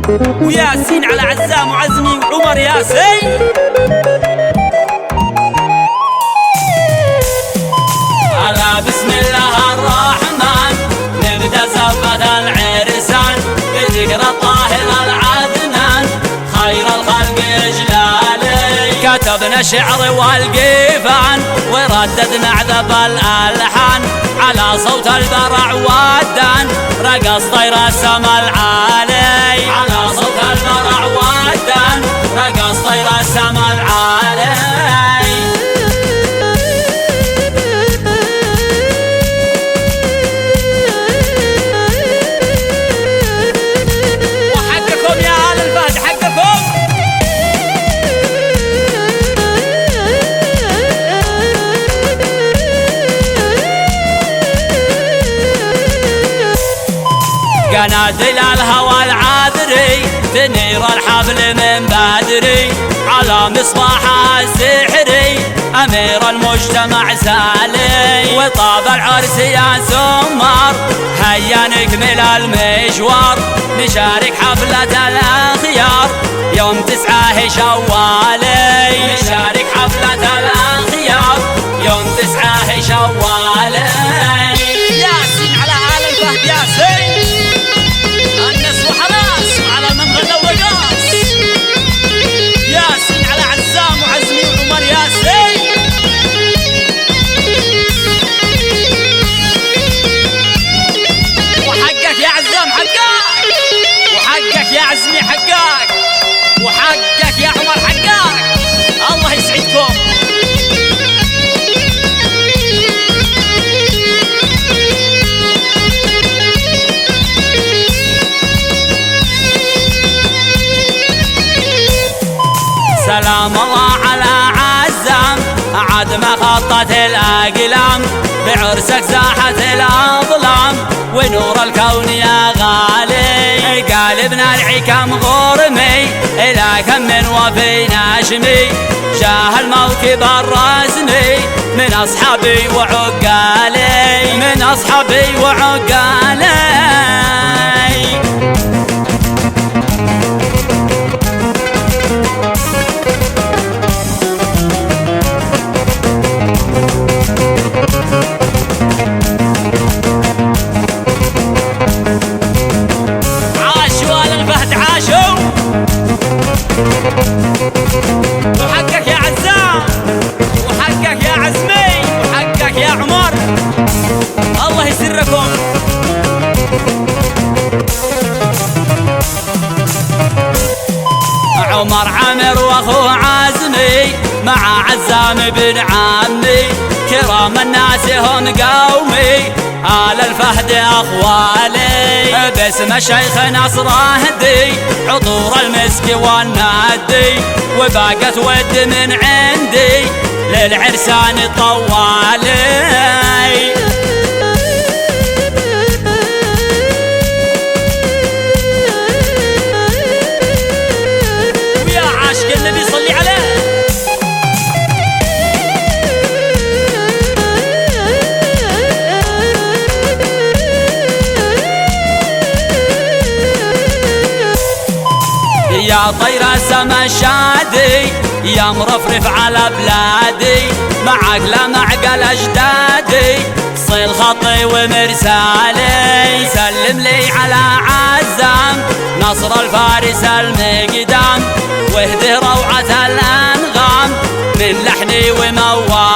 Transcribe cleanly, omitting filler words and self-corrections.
وياسين على عزام وعزمي وعمر ياسين. على بسم الله الرحمن نبدأ زفة العرسان بذكر الطاهر العدنان خير الخلق إجلالي. كتبنا الشعر والقيفان ورددنا عذب الألحان على صوت البرع والدان رقص طير السما العالي. على صوت البرع والدان رقص طير السما العالي. وحقكم يا آل الفهد حقكم. قناديل الهوى العذري تنير الحفل من بدري على مصباحها السحري أمير المجتمع سالي. وطاب العرس يا سمار هيا نكمل المشوار نشارك حفلة الأخيار يوم 9 شوالي. نشارك حفلة الأخيار يوم 9 شوالي. ياسين على آل الفهد ياسين الناس وحراس وعلى من غنى ورقاص. ياسين على عزام وعزمي وعمر ياسين. وحقك يا عزام حقك وحقك يا عزمي حقك وحقك يا عمر حقك. الله يسعدكم. سلام الله على عزام عاد ما خطت الأقلام بعرسك زاحت الأظلام ونور الكون يا غالي. قالبنا العكم غرمي إلى كم من وفي ناشمي جاه الموكب الرسمي من أصحابي وعقالي. من أصحابي وعقالي. وحقك يا عزام وحقك يا عزمي وحقك يا عمر. الله يسركم. عمر عامر واخو عزمي مع عزام بن عمي كرام الناس هم قومي آل الفهد أخوالي. باسم الشيخ نصر هدي عطور المسك والنادي وباقت ود من عندي للعرسان الطوالي. ويا عاشق النبي صلي عليه. يا طير السما الشادي يا مرفرف على بلادي معك لا معقل أجدادي صيل خطي ومرسالي. سلم لي على عزام نصر الفارس المقدام واهده روعة الأنغام من لحني وموالي.